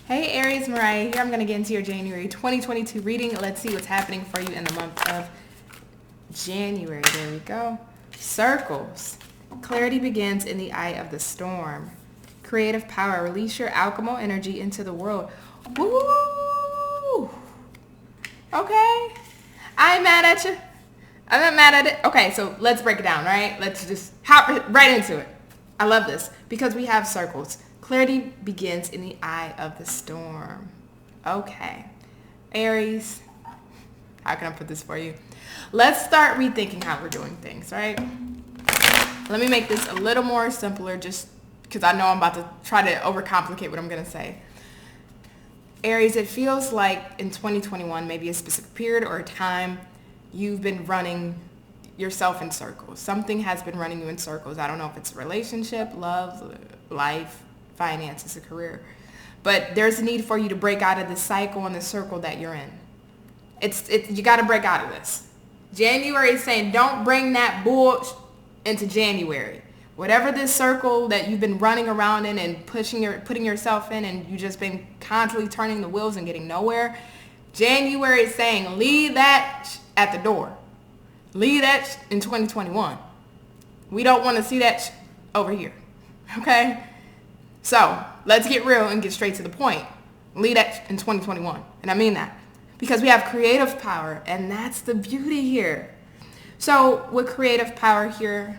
Hey Aries, Mariah here. I'm going to get into your January 2022 reading. Let's see what's happening for you in the month of January. There we go. Circles. Clarity begins in the eye of the storm. Creative power. Release your alchemical energy into the world. Woo! Okay. I ain't mad at you. I'm not mad at it. Okay, so let's break it down, right? Let's just hop right into it. I love this because we have circles. Clarity begins in the eye of the storm. Okay. Aries, how can I put this for you? Let's start rethinking how we're doing things, right? Let me make this a little more simpler just because I know I'm about to try to overcomplicate what I'm going to say. Aries, it feels like in 2021, maybe a specific period or a time, you've been running yourself in circles. Something has been running you in circles. I don't know if it's a relationship, love, life, finances, a career. But there's a need for you to break out of the cycle and the circle that you're in. You got to break out of this. January is saying don't bring that bull into January. Whatever this circle that you've been running around in and putting yourself in, and you've just been constantly turning the wheels and getting nowhere, January is saying leave that at the door. Leave that in 2021. We don't want to see that over here. Okay? So let's get real and get straight to the point. Leave that in 2021. And I mean that. Because we have creative power, and that's the beauty here. So with creative power here,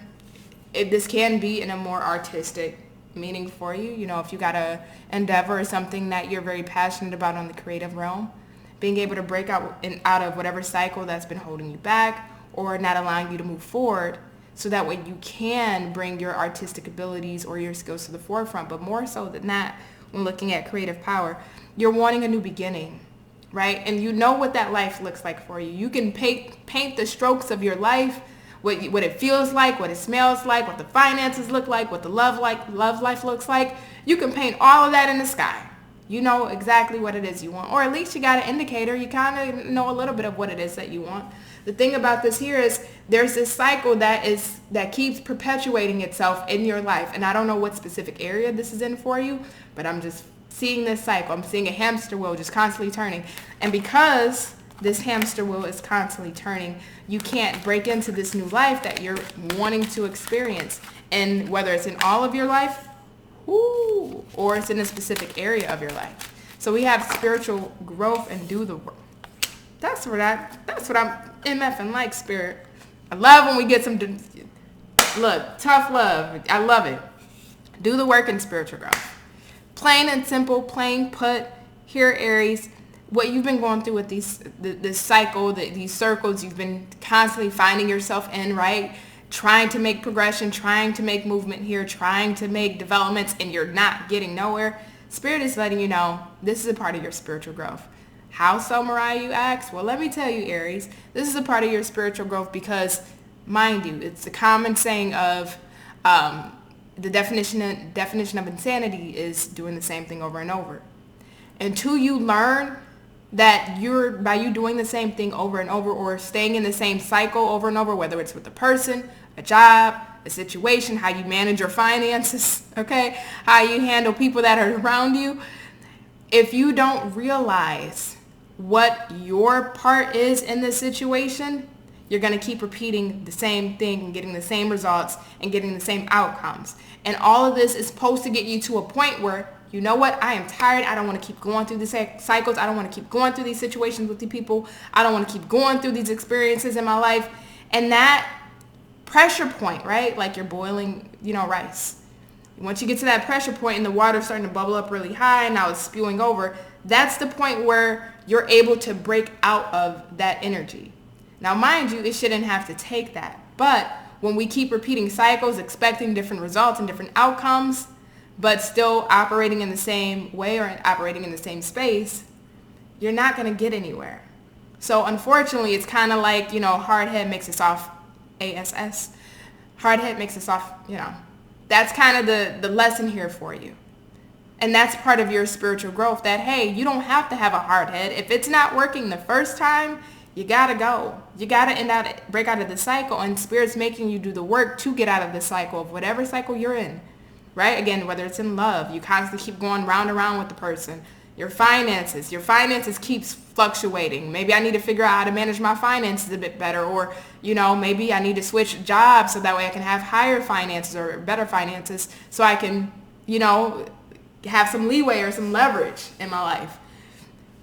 this can be in a more artistic meaning for you. You know, if you got a endeavor or something that you're very passionate about on the creative realm, being able to break out of whatever cycle that's been holding you back or not allowing you to move forward, so that way you can bring your artistic abilities or your skills to the forefront. But more so than that, when looking at creative power, you're wanting a new beginning, right? And you know what that life looks like for you. You can paint the strokes of your life, what it feels like, what it smells like, what the finances look like, what the love life looks like. You can paint all of that in the sky. You know exactly what it is you want, or at least you got an indicator. You kind of know a little bit of what it is that you want. The thing about this here is there's this cycle that keeps perpetuating itself in your life. And I don't know what specific area this is in for you, but I'm just seeing this cycle. I'm seeing a hamster wheel just constantly turning. And because this hamster wheel is constantly turning, you can't break into this new life that you're wanting to experience. And whether it's in all of your life, or it's in a specific area of your life. So we have spiritual growth and do the work. That's what I'm MFing like, spirit. I love when we get some, tough love. I love it. Do the work in spiritual growth. Plain and simple, plain put. Here, Aries, what you've been going through with this cycle, these circles, you've been constantly finding yourself in, right? Trying to make progression, trying to make movement here, trying to make developments, and you're not getting nowhere. Spirit is letting you know this is a part of your spiritual growth. How so, Mariah, you ask? Well, let me tell you, Aries, this is a part of your spiritual growth because, mind you, it's a common saying of the definition of insanity is doing the same thing over and over. Until you learn that by you doing the same thing over and over, or staying in the same cycle over and over, whether it's with a person, a job, a situation, how you manage your finances, okay, how you handle people that are around you, if you don't realize what your part is in this situation, you're going to keep repeating the same thing and getting the same results and getting the same outcomes. And all of this is supposed to get you to a point where, you know what, I am tired. I don't want to keep going through these cycles. I don't want to keep going through these situations with the people. I don't want to keep going through these experiences in my life. And that pressure point, right, like you're boiling, rice. Once you get to that pressure point and the water's starting to bubble up really high and now it's spewing over, that's the point where you're able to break out of that energy. Now, mind you, it shouldn't have to take that. But when we keep repeating cycles, expecting different results and different outcomes, but still operating in the same way or operating in the same space, you're not going to get anywhere. So unfortunately, it's kind of like, hard head makes us off ASS. Hard head makes us off, That's kind of the lesson here for you. And that's part of your spiritual growth, that, hey, you don't have to have a hard head. If it's not working the first time, you got to go. You got to break out of the cycle, and Spirit's making you do the work to get out of the cycle of whatever cycle you're in, right? Again, whether it's in love, you constantly keep going round and round with the person. Your finances keeps fluctuating. Maybe I need to figure out how to manage my finances a bit better, or, maybe I need to switch jobs so that way I can have higher finances or better finances so I can, have some leeway or some leverage in my life.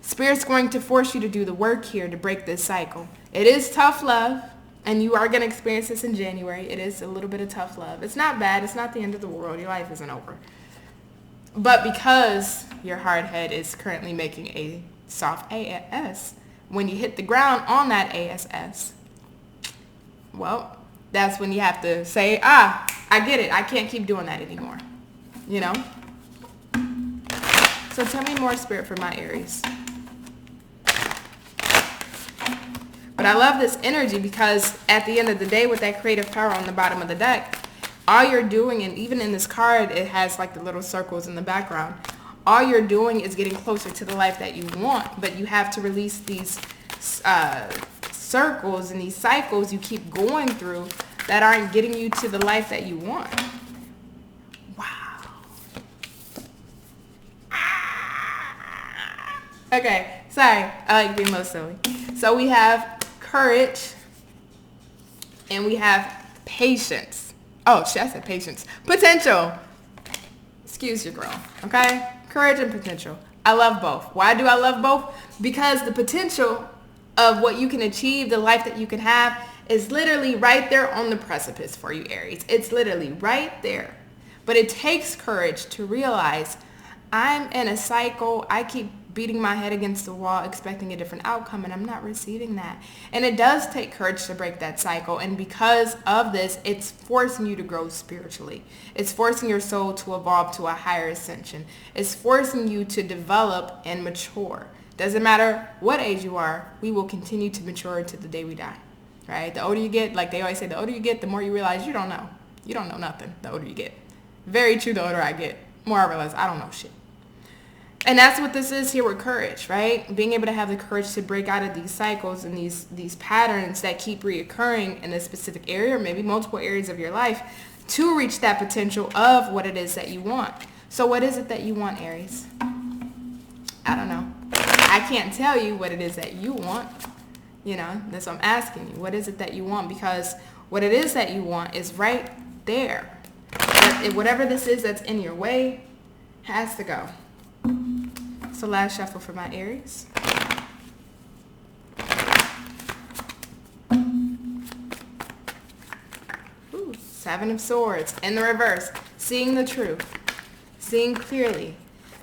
Spirit's going to force you to do the work here to break this cycle. It is tough love, and you are going to experience this in January. It is a little bit of tough love. It's not bad. It's not the end of the world. Your life isn't over. But because your hard head is currently making a soft ASS, when you hit the ground on that ASS, well, that's when you have to say, I get it. I can't keep doing that anymore. So tell me more, Spirit, for my Aries. But I love this energy because at the end of the day, with that creative power on the bottom of the deck, all you're doing, and even in this card, it has like the little circles in the background. All you're doing is getting closer to the life that you want, but you have to release these circles and these cycles you keep going through that aren't getting you to the life that you want. Wow. Okay, sorry. I like being most silly. So we have courage and we have patience. Oh, shit, I said patience. Potential. Excuse your girl, okay? Courage and potential. I love both. Why do I love both? Because the potential of what you can achieve, the life that you can have, is literally right there on the precipice for you, Aries. It's literally right there. But it takes courage to realize I'm in a cycle. I keep beating my head against the wall expecting a different outcome, and I'm not receiving that. And it does take courage to break that cycle, and because of this, it's forcing you to grow spiritually. It's forcing your soul to evolve to a higher ascension. It's forcing you to develop and mature. Doesn't matter what age you are, we will continue to mature to the day we die, right? The older you get, like they always say, the older you get, the more you realize you don't know. You don't know nothing the older you get. Very true, the older I get, more I realize I don't know shit. And that's what this is here with courage, right? Being able to have the courage to break out of these cycles and these patterns that keep reoccurring in a specific area or maybe multiple areas of your life to reach that potential of what it is that you want. So what is it that you want, Aries? I don't know. I can't tell you what it is that you want. That's what I'm asking you. What is it that you want? Because what it is that you want is right there. Whatever this is that's in your way has to go. So last shuffle for my Aries. Ooh, Seven of Swords in the reverse. Seeing the truth. Seeing clearly.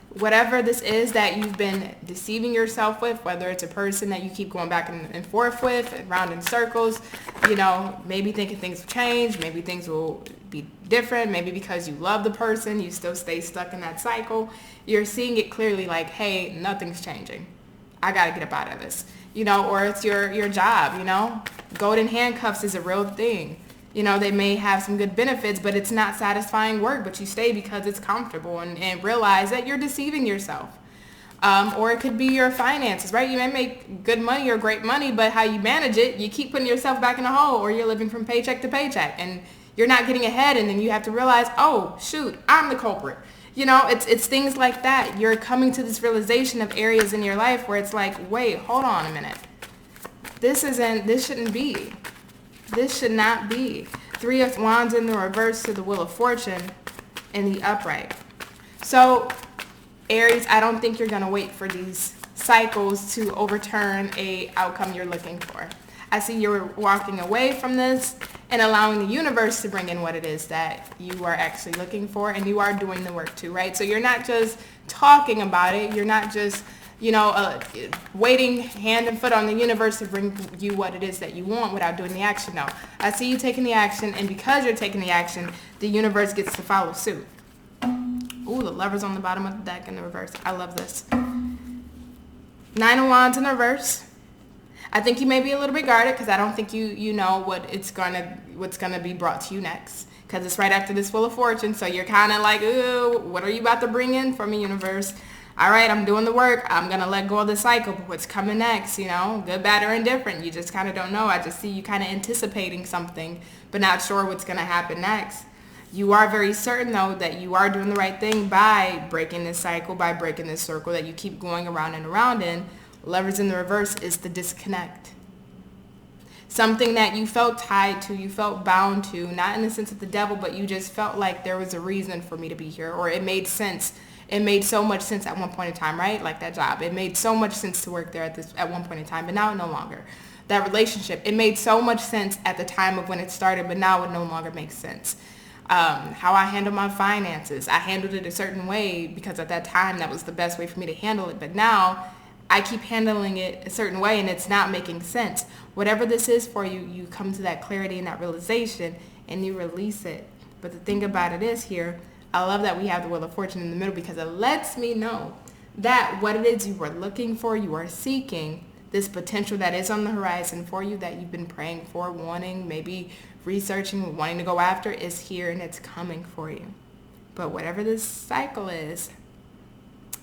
Whatever this is that you've been deceiving yourself with, whether it's a person that you keep going back and forth with, around in circles, maybe thinking things will change, maybe things will be different, maybe because you love the person, you still stay stuck in that cycle. You're seeing it clearly like, hey, nothing's changing. I got to get up out of this. Or it's your job, Golden handcuffs is a real thing. They may have some good benefits, but it's not satisfying work, but you stay because it's comfortable and realize that you're deceiving yourself. Or it could be your finances, right? You may make good money or great money, but how you manage it, you keep putting yourself back in a hole, or you're living from paycheck to paycheck and you're not getting ahead, and then you have to realize, oh, shoot, I'm the culprit. It's things like that. You're coming to this realization of areas in your life where it's like, wait, hold on a minute. This shouldn't be. This should not be. Three of Wands in the reverse to the Wheel of Fortune in the upright. So, Aries, I don't think you're going to wait for these cycles to overturn a outcome you're looking for. I see you're walking away from this and allowing the universe to bring in what it is that you are actually looking for, and you are doing the work too, right? So you're not just talking about it. You're not just waiting hand and foot on the universe to bring you what it is that you want without doing the action. No, I see you taking the action, and because you're taking the action, the universe gets to follow suit. Ooh, the Lovers on the bottom of the deck in the reverse. I love this. Nine of Wands in the reverse. I think you may be a little bit guarded because I don't think you know what's gonna be brought to you next, because it's right after this Wheel of Fortune. So you're kind of like, ooh, what are you about to bring in for me, universe? All right, I'm doing the work. I'm going to let go of the cycle. But what's coming next, good, bad, or indifferent? You just kind of don't know. I just see you kind of anticipating something, but not sure what's going to happen next. You are very certain, though, that you are doing the right thing by breaking this cycle, by breaking this circle that you keep going around and around in. Lovers in the reverse is the disconnect. Something that you felt tied to, you felt bound to, not in the sense of the devil, but you just felt like there was a reason for me to be here, or it made sense. It made so much sense at one point in time, right? Like that job. It made so much sense to work there at one point in time, but now no longer. That relationship, it made so much sense at the time of when it started, but now it no longer makes sense. How I handle my finances, I handled it a certain way because at that time that was the best way for me to handle it, but now I keep handling it a certain way and it's not making sense. Whatever this is for you, you come to that clarity and that realization and you release it. But the thing about it is here, I love that we have the Wheel of Fortune in the middle because it lets me know that what it is you were looking for, you are seeking, this potential that is on the horizon for you that you've been praying for, wanting, maybe researching, wanting to go after, is here and it's coming for you. But whatever this cycle is,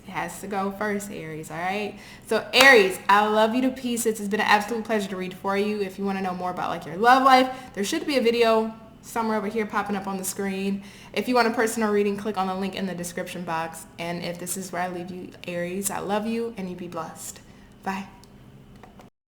it has to go first, Aries, all right? So Aries, I love you to pieces. It's been an absolute pleasure to read for you. If you want to know more about like your love life, there should be a video somewhere over here popping up on the screen. If you want a personal reading, click on the link in the description box. And if this is where I leave you, Aries, I love you and you be blessed. Bye.